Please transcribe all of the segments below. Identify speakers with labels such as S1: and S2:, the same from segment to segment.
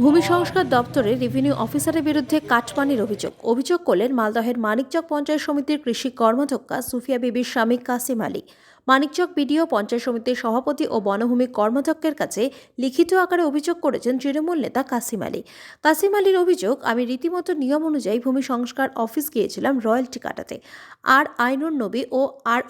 S1: ভূমি সংস্কার দপ্তরে রেভিনিউ অফিসারের বিরুদ্ধে কাটমানির অভিযোগ করলেন মালদহের মানিকচক পঞ্চায়েত সমিতির কৃষি কর্মধ্যক্ষা সুফিয়া বিবির স্বামী কাসিম আলী। মানিকচক বিডিও পঞ্চায়েত সমিতির সভাপতি ও বনভূমি কর্মধ্যক্ষের কাছে লিখিত আকারে অভিযোগ করেছেন তৃণমূল নেতা কাসিম আলী। কাসিম আলীর অভিযোগ, আমি রীতিমতো নিয়ম অনুযায়ী ভূমি সংস্কার অফিস গিয়েছিলাম রয়্যালটি কাটাতে। আর আইনুর নবী ও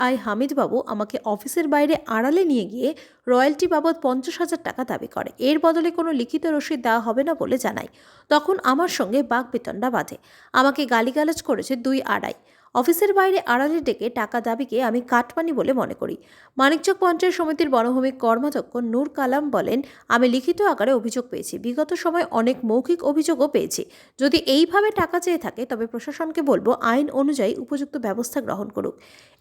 S1: আই হামিদ বাবু আমাকে অফিসের বাইরে আড়ালে নিয়ে গিয়ে রয়্যালটি বাবদ 50,000 টাকা দাবি করে। এর বদলে কোনো লিখিত রসিদ দেওয়া হবে না বলে জানায়। তখন আমার সঙ্গে বাকবিতণ্ডা বাধে। আমাকে গালিগালাজ করেছে 2 অফিসের বাইরে আড়ালে ডেকে টাকা দাবিকে আমি কাটমানি বলে মনে করি। মানিকচক পঞ্চায়েত সমিতির বনভূমি কর্মাধ্যক্ষ নূর কালাম বলেন, আমি লিখিত আকারে অভিযোগ পেয়েছি। বিগত সময় অনেক মৌখিক অভিযোগও পেয়েছি। যদি এইভাবে টাকা চেয়ে থাকে তবে প্রশাসনকে বলবো আইন অনুযায়ী উপযুক্ত ব্যবস্থা গ্রহণ করুক।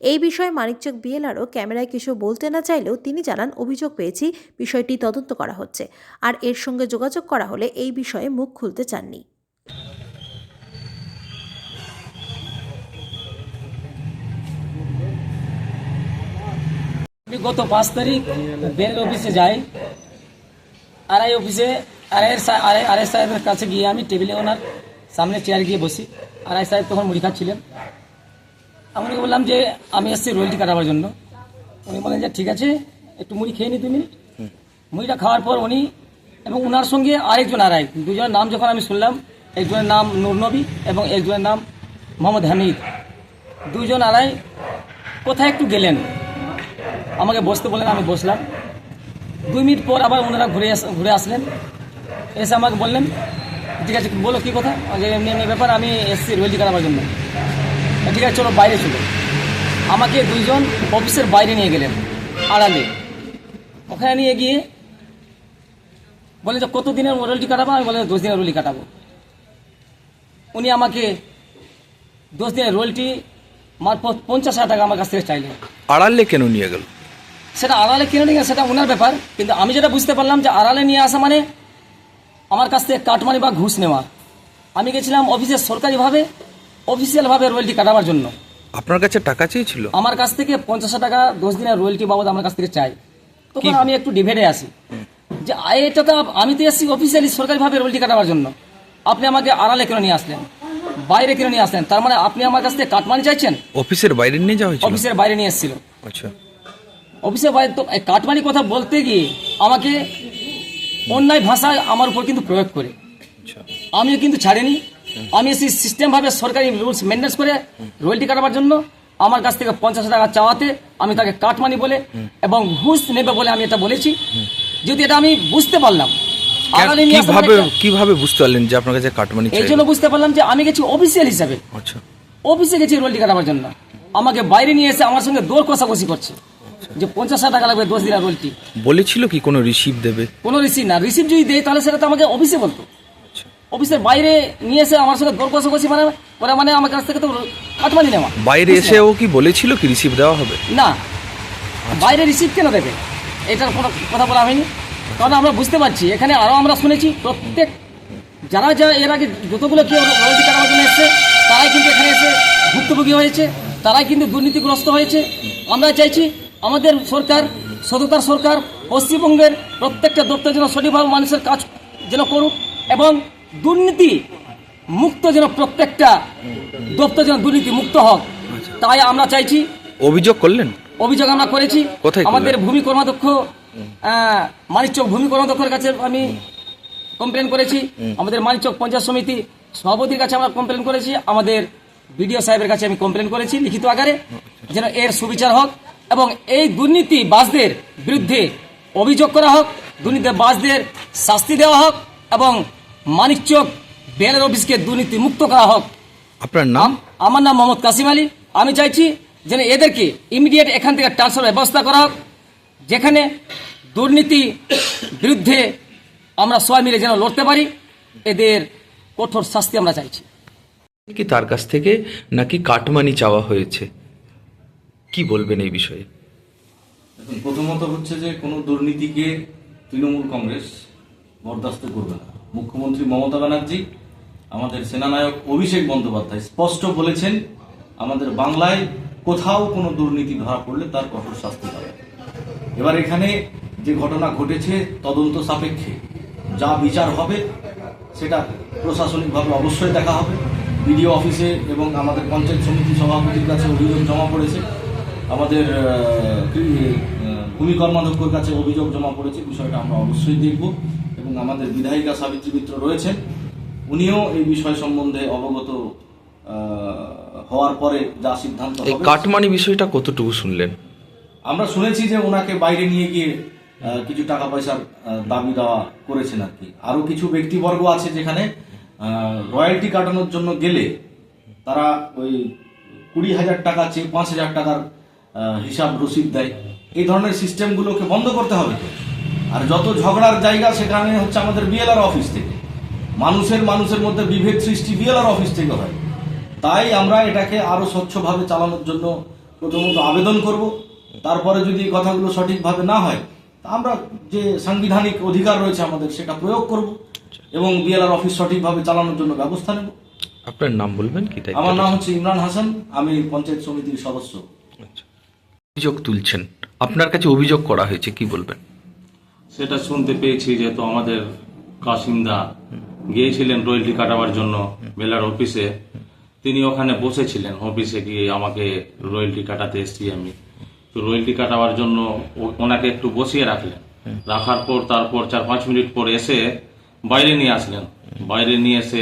S1: এই বিষয়ে মানিকচক বিএলআরও ক্যামেরায় কিছু বলতে না চাইলেও তিনি জানান, অভিযোগ পেয়েছি, বিষয়টি তদন্ত করা হচ্ছে। আর এর সঙ্গে যোগাযোগ করা হলে এই বিষয়ে মুখ খুলতে চাননি।
S2: গত 5 তারিখ বেল অফিসে যাই। আরআই সাহেবের কাছে গিয়ে আমি টেবিলে ওনার সামনে চেয়ার গিয়ে বসি। আরআই সাহেব তখন মুড়ি খাচ্ছিলেন। আমি বললাম যে আমি এসেছি রয়্যালটি কাটাবার জন্য। উনি বলেন যে ঠিক আছে, একটু মুড়ি খেয়ে নি 2 মিনিট। মুড়িটা খাওয়ার পর উনি এবং ওনার সঙ্গে আরেকজন দুজনের নাম যখন আমি শুনলাম, একজনের নাম নূর নবী এবং একজনের নাম মোহাম্মদ হামিদ, দুজন কোথায় একটু গেলেন, আমাকে বসতে বললেন। আমি বসলাম। 2 মিনিট পর আবার ওনারা ঘুরে আসলেন। এসে আমাকে বললেন, ঠিক আছে বলো কী কথা, যে এমনি এমনি ব্যাপার, আমি এসেছি রয়্যালটি কাটাবার জন্য। ঠিক আছে চলো বাইরে চলো। আমাকে 2জন অফিসের বাইরে নিয়ে গেলেন আড়ালে। ওখানে নিয়ে গিয়ে বলে যে কত দিনের রয়্যালটি কাটাবো? আমি বললাম 10 দিনের রয়্যালটি কাটাবো। উনি আমাকে 10 দিনের রয়্যালটি মারফত 50,000 টাকা আমার কাছ থেকে চাইলেন।
S3: আড়ালে কেন নিয়ে গেল?
S2: সেটা আড়ালে কিনে নিয়ে সেটা ওনার ব্যাপার, কিন্তু আমি যেটা বুঝতে পারলাম যে আড়ালে নিয়ে আসা মানে আমার কাছ থেকে কাটমানি বা ঘুষ নেওয়া। আমি গেছিলাম অফিসে সরকারিভাবে অফিসিয়ালভাবে রয়্যালটি কাটাবার জন্য।
S3: আপনার কাছে টাকা চেয়েছিল?
S2: আমার কাছ থেকে 50,000 টাকা 10 দিনের রয়্যালটি বাবদ আমার কাছ থেকে চাই। তখন আমি একটু ডিভেটে আসি যে এটা তো আমি তো এসেছি অফিসিয়ালি সরকারিভাবে রয়্যালটি কাটাবার জন্য, আপনি আমাকে আড়ালে কেন নিয়ে আসলেন, বাইরে কেন নিয়ে আসলেন? তার মানে আপনি আমার কাছ থেকে কাটমানি চাইছেন?
S3: অফিসের বাইরে নিয়ে যাওয়া হয়েছিল?
S2: অফিসের বাইরে নিয়ে এসেছিল।
S3: আচ্ছা।
S2: অফিসের বাইরে তো কাটমানি কথা বলতে গিয়ে আমাকে অন্যায় ভাষায় আমার উপর কিন্তু প্রয়োগ করে। আমিও কিন্তু ছাড়িনি। আমি এসে সিস্টেমভাবে সরকারি রুলস মেনটেন্স করে রয়্যালটি কাটাবার জন্য আমার কাছ থেকে 50,000 টাকা চাওয়াতে আমি তাকে কাটমানি বলে এবং ঘুষ নেবে বলে আমি এটা বলেছি। যদি এটা আমি বুঝতে পারলাম,
S3: কিভাবে বুঝতে পারলেন যে আপনার কাছে কাটমানি চাই?
S2: এই জন্য বুঝতে পারলাম যে আমি গেছি অফিসিয়াল হিসাবে।
S3: আচ্ছা।
S2: অফিসে গেছি রয়্যালটি কাটাবার জন্য, আমাকে বাইরে নিয়ে এসে আমার সঙ্গে দর কষাকষি করছে যে 50,000 টাকা লাগবে 10 দিনের রয়্যালটি।
S3: বলেছিল কি কোনো রিসিভ দেবে?
S2: কোনো রিসিভ না, রিসিভ যদি দেয় তাহলে সেটা তো আমাকে অফিসে বলতো। অফিসের বাইরে নিয়ে এসে আমার সঙ্গে দর কষাকষি মানে আমার কাছ থেকে তো কাটমানি নেওয়া।
S3: বাইরে এসে ও কি বলেছিল কি রিসিভ দেওয়া হবে?
S2: না, বাইরে রিসিভ কেন দেবে, এটার কোনো কথা বলা হয়নি। কারণ আমরা বুঝতে পারছি, এখানে আরও আমরা শুনেছি প্রত্যেক যারা এর আগে যতগুলো কেউ রয়্যালটি কাটাবার জন্য এসছে তারাই কিন্তু এখানে এসে ভুক্তভোগী হয়েছে, তারাই কিন্তু দুর্নীতিগ্রস্ত হয়েছে। আমরা চাইছি আমাদের সরকার, সততার সরকার, পশ্চিমবঙ্গের প্রত্যেকটা দপ্তর যেন সঠিকভাবে মানুষের কাজ যেন করুক এবং দুর্নীতি মুক্ত যেন প্রত্যেকটা দপ্তর যেন দুর্নীতি মুক্ত হোক, তাই আমরা চাইছি।
S3: অভিযোগ করলেন?
S2: অভিযোগ আমরা করেছি। আমাদের ভূমি কর্মাধ্যক্ষ মানিকচক ভূমি কর্মাধ্যক্ষের কাছে আমি কমপ্লেন করেছি, আমাদের মানিকচক পঞ্চায়েত সমিতি সভাপতির কাছে আমরা কমপ্লেন করেছি, আমাদের বিডিও সাহেবের কাছে আমি কমপ্লেন করেছি লিখিত আকারে, যেন এর সুবিচার হোক এবং এই দুর্নীতিবাজদের বিরুদ্ধে অভিযোগ করা হোক, দুর্নীতিবাজদের শাস্তি দেওয়া হোক এবং মানিকচক বিএলআর অফিসকে দুর্নীতি মুক্ত করা হোক।
S3: আপনার নাম?
S2: আমার নাম মোহাম্মদ কাসিম আলী। আমি চাইছি যেন এদেরকে ইমিডিয়েট এখান থেকে ট্রান্সফার ব্যবস্থা করা হোক, যেখানে দুর্নীতি বিরুদ্ধে আমরা সবাই মিলে যেন লড়তে পারি। এদের কঠোর শাস্তি আমরা চাইছি।
S3: কি তার কাছ থেকে নাকি কাটমানি চাওয়া হয়েছে, কি বলবেন এই বিষয়ে?
S4: এখন প্রথমত হচ্ছে যে কোনো দুর্নীতিকে তৃণমূল কংগ্রেস বরদাস্ত করবে না। মুখ্যমন্ত্রী মমতা ব্যানার্জি, আমাদের সেনানায়ক অভিষেক বন্দ্যোপাধ্যায় স্পষ্ট বলেছেন, আমাদের বাংলায় কোথাও কোনো দুর্নীতি ধরা পড়লে তার কঠোর শাস্তি হবে। এবার এখানে যে ঘটনা ঘটেছে তদন্ত সাপেক্ষে যা বিচার হবে সেটা প্রশাসনিকভাবে অবশ্যই দেখা হবে। বিডিও অফিসে এবং আমাদের পঞ্চায়েত সমিতি সভাপতির কাছে অভিযোগ জমা পড়েছে, আমাদের ভূমি কর্মাধ্যক্ষের কাছে অভিযোগ জমা পড়েছে। বিষয়টা আমরা অবশ্যই দেখব এবং আমাদের বিধায়িকা সাবিত্রী মিত্র রয়েছেন, উনিও এই বিষয় সম্বন্ধে অবগত হওয়ার পরে যা সিদ্ধান্ত
S3: এই
S4: হবে।
S3: কাটমানি বিষয়টা কতটুকু শুনলেন?
S4: আমরা শুনেছি যে ওনাকে বাইরে নিয়ে গিয়ে কিছু টাকা পয়সার দাবি দেওয়া করেছেন আর কি। আরো কিছু ব্যক্তিবর্গ আছে যেখানে রয়্যালটি কাটানোর জন্য গেলে তারা ওই 20,000 টাকা চেয়ে 5,000 টাকার হিসাব রসিদ দেয়। এই ধরনের সিস্টেমগুলোকে বন্ধ করতে হবে। আর যত ঝগড়ার জায়গা সেখানে হচ্ছে আমাদের বিএলআর অফিস থেকে, মানুষের মধ্যে বিভেদ সৃষ্টি বিএলআর অফিস থেকে হয়। তাই আমরা এটাকে আরো স্বচ্ছভাবে চালানোর জন্য প্রথমত আবেদন করব। তারপরে যদি এই কথাগুলো সঠিকভাবে না হয়, তা আমরা যে সাংবিধানিক অধিকার রয়েছে আমাদের সেটা প্রয়োগ করব এবং বিএলআর অফিস সঠিকভাবে চালানোর জন্য ব্যবস্থা নেব।
S3: আপনার নাম বলবেন কি? তাই
S4: আমার নাম হচ্ছে ইমরান হাসান, আমি পঞ্চায়েত সমিতির সদস্য।
S3: অভিযোগ তুলছেন, আপনার কাছে অভিযোগ করা হয়েছে, কি বলবেন?
S5: সেটা শুনতে পেয়েছি যে তো আমাদের কাসিমদা গিয়েছিলেন রয়্যালটি কাটাবার জন্য বেলার অফিসে। তিনি ওখানে বসেছিলেন অফিসে গিয়ে, আমাকে রয়্যালটি কাটাতে এসেছি আমি, তো রয়্যালটি কাটাবার জন্য ওনাকে একটু বসিয়ে রাখলেন। রাখার পর তারপর 4-5 মিনিট পর এসে বাইরে নিয়ে আসলেন। বাইরে নিয়ে এসে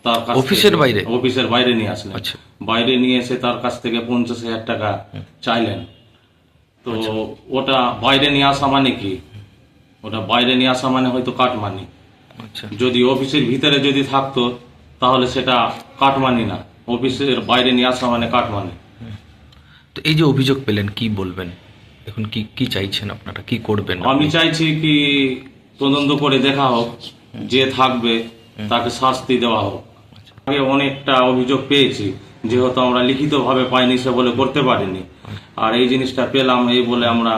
S5: তার কাছ
S3: অফিসের বাইরে?
S5: অফিসের বাইরে নিয়ে আসলেন।
S3: আচ্ছা।
S5: বাইরে নিয়ে এসে তার কাছ থেকে 50,000 টাকা চাইলেন। তো ওটা বাইরে নিয়ে আসা মানে কি? ওটা বাইরে নিয়ে আসা মানে হয়তো কাটমানি।
S3: আচ্ছা,
S5: যদি অফিসের ভিতরে যদি থাকতো তাহলে সেটা কাটমানি না, অফিসের বাইরে নিয়ে আসা মানে কাটমানি।
S3: তো এই যে অভিযোগ পেলেন, কি বলবেন এখন? কি কি চাইছেন আপনারা, কি করবেন?
S5: আমি চাইছি কি তদন্ত করে দেখা হোক, যে থাকবে তাকে শাস্তি দেওয়া হোক। আগে অনেকটা অভিযোগ পেয়েছি, যেহেতু আমরা লিখিতভাবে পাইনি সে বলে করতে পারিনি, আর এই জিনিসটা পেলাম এই বলে আমরা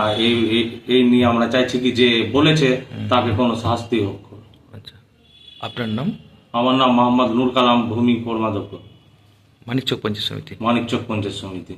S5: এই নিয়ে আমরা চাইছি কি যে বলেছে তাকে কোনো শাস্তি হোক।
S3: আচ্ছা, আপনার নাম?
S5: আমার নাম মোহাম্মদ নুর কালাম, ভূমি কর্মাধ্যক্ষ,
S3: মানিকচক পঞ্চায়েত সমিতি।
S5: মানিকচক পঞ্চায়েত সমিতি।